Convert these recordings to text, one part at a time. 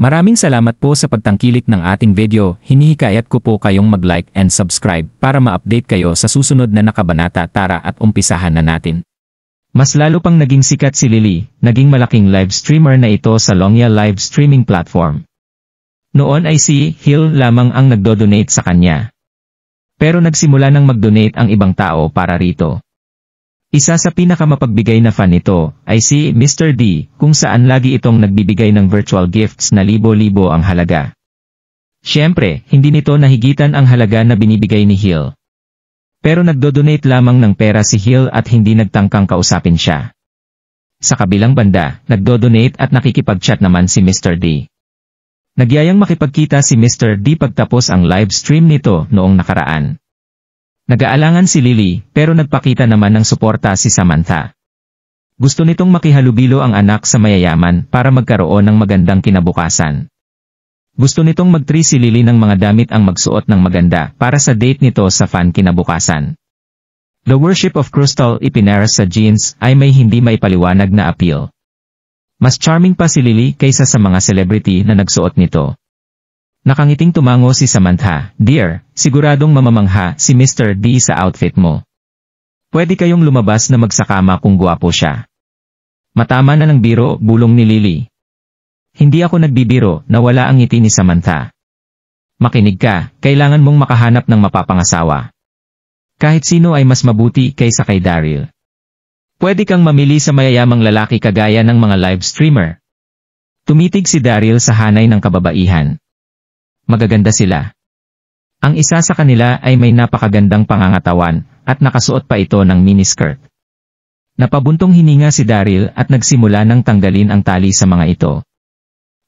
Maraming salamat po sa pagtangkilik ng ating video. Hinihikayat ko po kayong mag-like and subscribe para ma-update kayo sa susunod na nakabanata. Tara at umpisahan na natin. Mas lalo pang naging sikat si Lily, naging malaking live streamer na ito sa Longya live streaming platform. Noon ay si Hill lamang ang nagdo-donate sa kanya. Pero nagsimula nang mag-donate ang ibang tao para rito. Isa sa pinakamapagbigay na fan nito ay si Mr. D, kung saan lagi itong nagbibigay ng virtual gifts na libo-libo ang halaga. Siyempre, hindi nito nahigitan ang halaga na binibigay ni Hill. Pero nagdo-donate lamang ng pera si Hill at hindi nagtangkang kausapin siya. Sa kabilang banda, nagdo-donate at nakikipag-chat naman si Mr. D. Nagyayang makipagkita si Mr. D pagtapos ang live stream nito noong nakaraan. Nag-aalangan si Lily, pero nagpakita naman ng suporta si Samantha. Gusto nitong makihalubilo ang anak sa mayayaman para magkaroon ng magandang kinabukasan. Gusto nitong mag-tree si Lily ng mga damit ang magsuot ng maganda para sa date nito sa fan kinabukasan. The worship of crystal ipinaras sa jeans ay may hindi maipaliwanag na appeal. Mas charming pa si Lily kaysa sa mga celebrity na nagsuot nito. Nakangiting tumango si Samantha, "Dear, siguradong mamamangha si Mr. D sa outfit mo. Pwede kayong lumabas na magsakama kung guwapo siya." "Matama na ng biro," bulong ni Lily. "Hindi ako nagbibiro," nawala ang ngiti ni Samantha. "Makinig ka, kailangan mong makahanap ng mapapangasawa. Kahit sino ay mas mabuti kaysa kay Daryl. Pwede kang mamili sa mayayamang lalaki kagaya ng mga live streamer." Tumitig si Daryl sa hanay ng kababaihan. Magaganda sila. Ang isa sa kanila ay may napakagandang pangangatawan, at nakasuot pa ito ng miniskirt. Napabuntong hininga si Daryl at nagsimula ng tanggalin ang tali sa mga ito.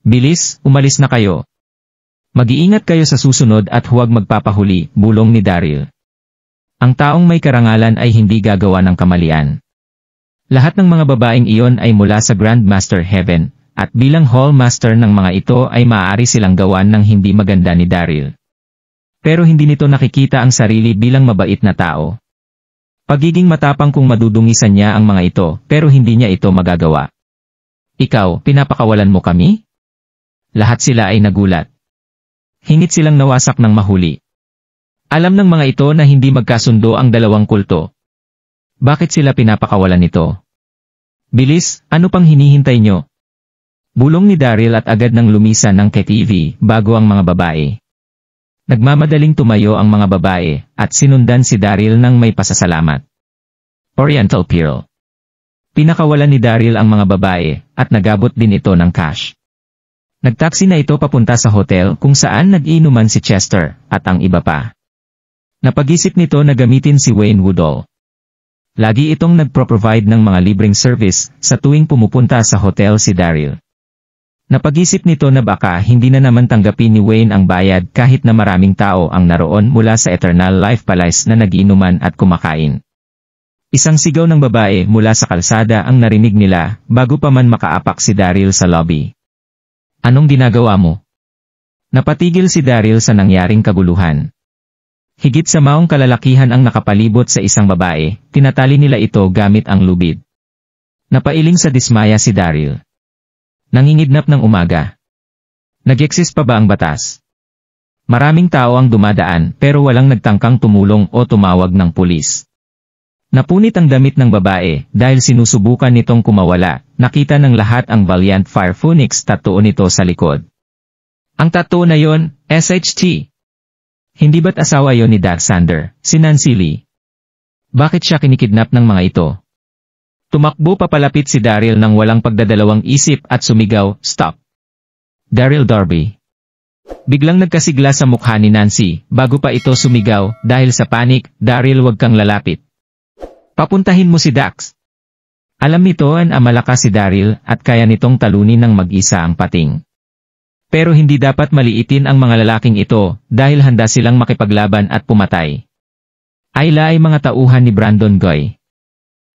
"Bilis, umalis na kayo. Mag-iingat kayo sa susunod at huwag magpapahuli," bulong ni Daryl. Ang taong may karangalan ay hindi gagawa ng kamalian. Lahat ng mga babaeng iyon ay mula sa Grandmaster Heaven, at bilang hallmaster ng mga ito ay maaari silang gawan ng hindi maganda ni Daryl. Pero hindi nito nakikita ang sarili bilang mabait na tao. Pagiging matapang kung madudungisan niya ang mga ito, pero hindi niya ito magagawa. "Ikaw, pinapakawalan mo kami?" Lahat sila ay nagulat. Hingit silang nawasak ng mahuli. Alam ng mga ito na hindi magkasundo ang dalawang kulto. Bakit sila pinapakawalan nito? "Bilis, ano pang hinihintay nyo?" Bulong ni Daryl at agad nang lumisan ng KTV bago ang mga babae. Nagmamadaling tumayo ang mga babae at sinundan si Daryl ng may pasasalamat. Oriental Pearl. Pinakawalan ni Daryl ang mga babae at nagabot din ito ng cash. Nagtaksi na ito papunta sa hotel kung saan nag-inuman si Chester at ang iba pa. Napag-isip nito na gamitin si Wayne Woodall. Lagi itong nagpro-provide ng mga libreng service sa tuwing pumupunta sa hotel si Daryl. Napag-isip nito na baka hindi na naman tanggapin ni Wayne ang bayad kahit na maraming tao ang naroon mula sa Eternal Life Palace na nag-inuman at kumakain. Isang sigaw ng babae mula sa kalsada ang narinig nila bago pa man makaapak si Daryl sa lobby. "Anong ginagawa mo?" Napatigil si Daryl sa nangyaring kaguluhan. Higit sa maong kalalakihan ang nakapalibot sa isang babae, tinatali nila ito gamit ang lubid. Napailing sa dismaya si Daryl. Nangingidnap ng umaga. Nag-exist pa ba ang batas? Maraming tao ang dumadaan pero walang nagtangkang tumulong o tumawag ng pulis. Napunit ang damit ng babae dahil sinusubukan nitong kumawala. Nakita ng lahat ang Valiant Fire Phoenix tattoo nito sa likod. Ang tattoo na yon, SHT. Hindi ba't asawa yon ni Daxander, si Nancy Lee? Bakit siya kinikidnap ng mga ito? Tumakbo papalapit si Daryl nang walang pagdadalawang isip at sumigaw, "Stop!" Daryl Darby. Biglang nagkasigla sa mukha ni Nancy, bago pa ito sumigaw, dahil sa panik, "Daryl, wag kang lalapit. Papuntahin mo si Dax." Alam nito na malakas si Daryl at kaya nitong talunin ng mag-isa ang pating. Pero hindi dapat maliitin ang mga lalaking ito dahil handa silang makipaglaban at pumatay. Ayla ay mga tauhan ni Brandon Goy.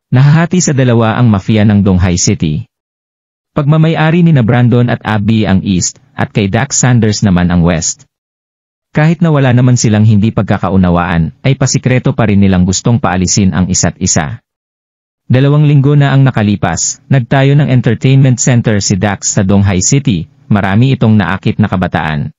Nahahati sa dalawa ang mafia ng Donghai City. Pagmamay-ari ni na Brandon at Abby ang East, at kay Dax Sanders naman ang West. Kahit na wala naman silang hindi pagkakaunawaan, ay pasikreto pa rin nilang gustong paalisin ang isa't isa. 2 linggo na ang nakalipas, nagtayo ng entertainment center si Dax sa Donghai City, marami itong naakit na kabataan.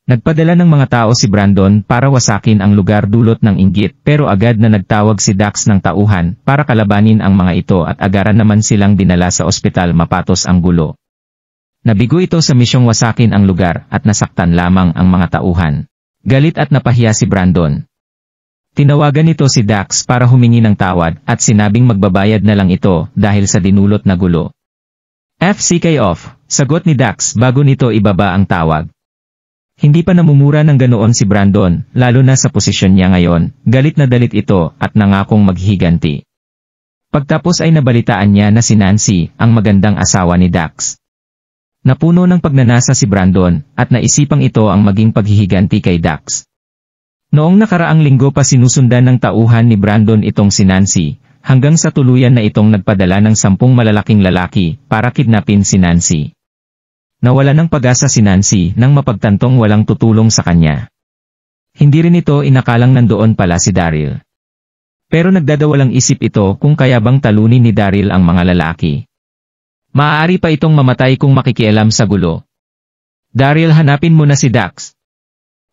Nagpadala ng mga tao si Brandon para wasakin ang lugar dulot ng inggit pero agad na nagtawag si Dax ng tauhan para kalabanin ang mga ito at agaran naman silang dinala sa ospital mapatos ang gulo. Nabigo ito sa misyong wasakin ang lugar at nasaktan lamang ang mga tauhan. Galit at napahiya si Brandon. Tinawagan nito si Dax para humingi ng tawad at sinabing magbabayad na lang ito dahil sa dinulot na gulo. FCK off, sagot ni Dax bago nito ibaba ang tawag. Hindi pa namumura ng ganoon si Brandon, lalo na sa posisyon niya ngayon, galit na dalit ito at nangakong maghiganti. Pagtapos ay nabalitaan niya na si Nancy, ang magandang asawa ni Dax. Napuno ng pagnanasa si Brandon at naisipang ito ang maging paghihiganti kay Dax. Noong nakaraang linggo pa sinusundan ng tauhan ni Brandon itong si Nancy, hanggang sa tuluyan na itong nagpadala ng 10 malalaking lalaki para kidnapin si Nancy. Nawala ng pag-asa si Nancy nang mapagtantong walang tutulong sa kanya. Hindi rin ito inakalang nandoon pala si Daryl. Pero nagdadawalang isip ito kung kaya bang talunin ni Daryl ang mga lalaki. Maaari pa itong mamatay kung makikialam sa gulo. Daryl, hanapin mo na si Dax.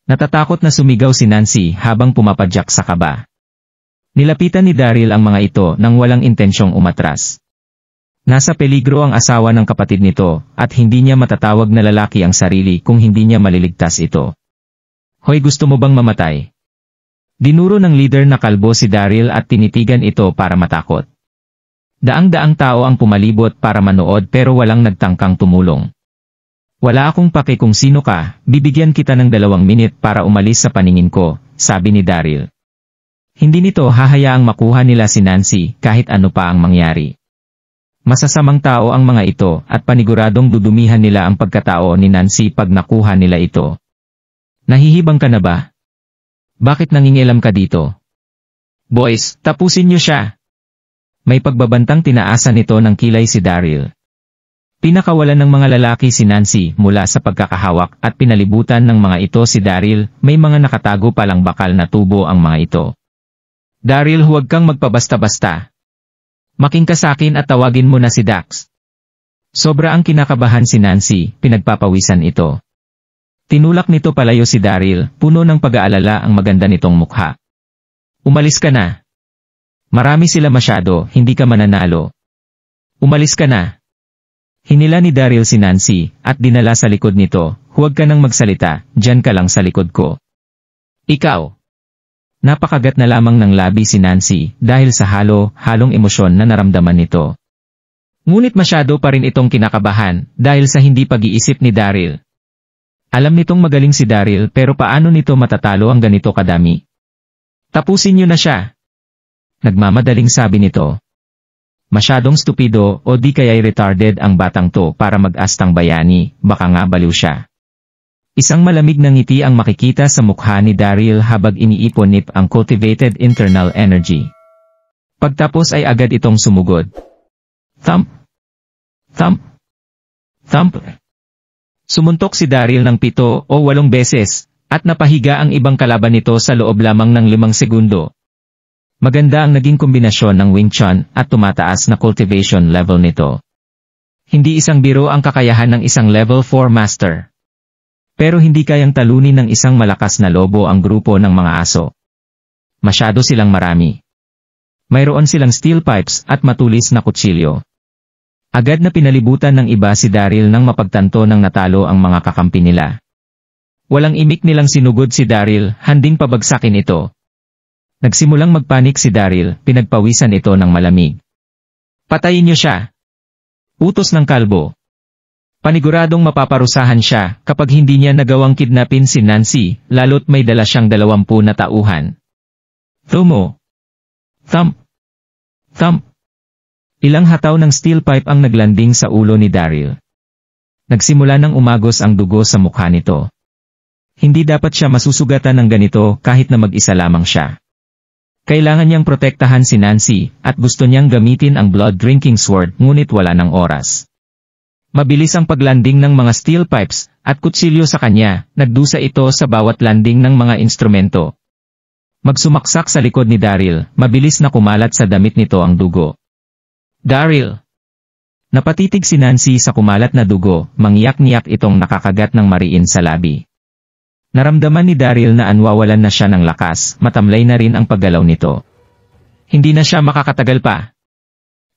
Natatakot na sumigaw si Nancy habang pumapadyak sa kaba. Nilapitan ni Daryl ang mga ito nang walang intensyong umatras. Nasa peligro ang asawa ng kapatid nito at hindi niya matatawag na lalaki ang sarili kung hindi niya maliligtas ito. Hoy, gusto mo bang mamatay? Dinuro ng leader na kalbo si Daryl at tinitigan ito para matakot. Daang-daang tao ang pumalibot para manood pero walang nagtangkang tumulong. Wala akong pake kung sino ka, bibigyan kita ng 2 minit para umalis sa paningin ko, sabi ni Daryl. Hindi nito hahayaang makuha nila si Nancy kahit ano pa ang mangyari. Masasamang tao ang mga ito at paniguradong dudumihan nila ang pagkatao ni Nancy pag nakuha nila ito. Nahihibang ka na ba? Bakit nangingialam ka dito? Boys, tapusin niyo siya! May pagbabantang tinaasan nito ng kilay si Daryl. Pinakawalan ng mga lalaki si Nancy mula sa pagkakahawak at pinalibutan ng mga ito si Daryl, may mga nakatago palang bakal na tubo ang mga ito. Daryl, huwag kang magpabasta-basta. Making ka sa akin at tawagin mo na si Dax. Sobra ang kinakabahan si Nancy, pinagpapawisan ito. Tinulak nito palayo si Daryl, puno ng pag-aalala ang maganda nitong mukha. Umalis ka na. Marami sila masyado, hindi ka mananalo. Umalis ka na. Hinila ni Daryl si Nancy, at dinala sa likod nito, huwag ka nang magsalita, dyan ka lang sa likod ko. Ikaw. Napakagat na lamang ng labi si Nancy dahil sa halong emosyon na naramdaman nito. Ngunit masyado pa rin itong kinakabahan dahil sa hindi pag-iisip ni Daryl. Alam nitong magaling si Daryl pero paano nito matatalo ang ganito kadami? Tapusin niyo na siya. Nagmamadaling sabi nito. Masyadong stupido o di kaya'y retarded ang batang to para mag-astang bayani, baka nga baliw siya. Isang malamig na ngiti ang makikita sa mukha ni Daryl habang iniipon ang cultivated internal energy. Pagtapos ay agad itong sumugod. Thump! Thump! Thump! Sumuntok si Daryl ng 7 o 8 beses, at napahiga ang ibang kalaban nito sa loob lamang ng 5 segundo. Maganda ang naging kombinasyon ng Wing Chun at tumataas na cultivation level nito. Hindi isang biro ang kakayahan ng isang level 4 master. Pero hindi kayang talunin ng isang malakas na lobo ang grupo ng mga aso. Masyado silang marami. Mayroon silang steel pipes at matulis na kutsilyo. Agad na pinalibutan ng iba si Daryl nang mapagtanto ng natalo ang mga kakampi nila. Walang imik nilang sinugod si Daryl, handing pabagsakin ito. Nagsimulang magpanik si Daryl, pinagpawisan ito ng malamig. Patayin niyo siya! Utos ng kalbo. Paniguradong mapaparusahan siya kapag hindi niya nagawang kidnapin si Nancy, lalo't may dala siyang 20 na tauhan. Thumo. Thump. Thump. Ilang hataw ng steel pipe ang naglanding sa ulo ni Daryl. Nagsimula nang umagos ang dugo sa mukha nito. Hindi dapat siya masusugatan ng ganito kahit na mag-isa lamang siya. Kailangan niyang protektahan si Nancy at gusto niyang gamitin ang blood-drinking sword ngunit wala ng oras. Mabilis ang paglanding ng mga steel pipes at kutsilyo sa kanya, nagdusa ito sa bawat landing ng mga instrumento. Magsumaksak sa likod ni Daryl, mabilis na kumalat sa damit nito ang dugo. Daryl! Napatitig si Nancy sa kumalat na dugo, mangyak-ngiyak itong nakakagat ng mariin sa labi. Naramdaman ni Daryl na anwawalan na siya ng lakas, matamlay na rin ang paggalaw nito. Hindi na siya makakatagal pa.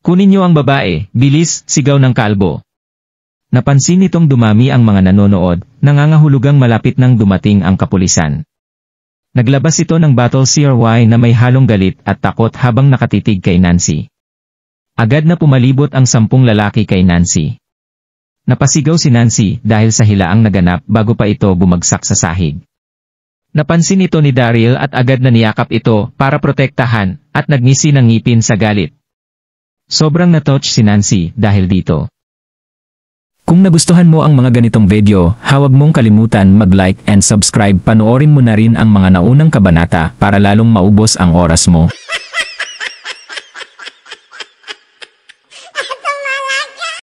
Kunin niyo ang babae, bilis, sigaw ng kalbo. Napansin nitong dumami ang mga nanonood, nangangahulugang malapit nang dumating ang kapulisan. Naglabas ito ng battle CRY na may halong galit at takot habang nakatitig kay Nancy. Agad na pumalibot ang 10 lalaki kay Nancy. Napasigaw si Nancy dahil sa hilaang naganap bago pa ito bumagsak sa sahig. Napansin ito ni Daryl at agad na niyakap ito para protektahan at nagngisi ng ngipin sa galit. Sobrang na-touch si Nancy dahil dito. Kung nagustuhan mo ang mga ganitong video, huwag mong kalimutan mag-like and subscribe. Panoorin mo na rin ang mga naunang kabanata para lalong maubos ang oras mo.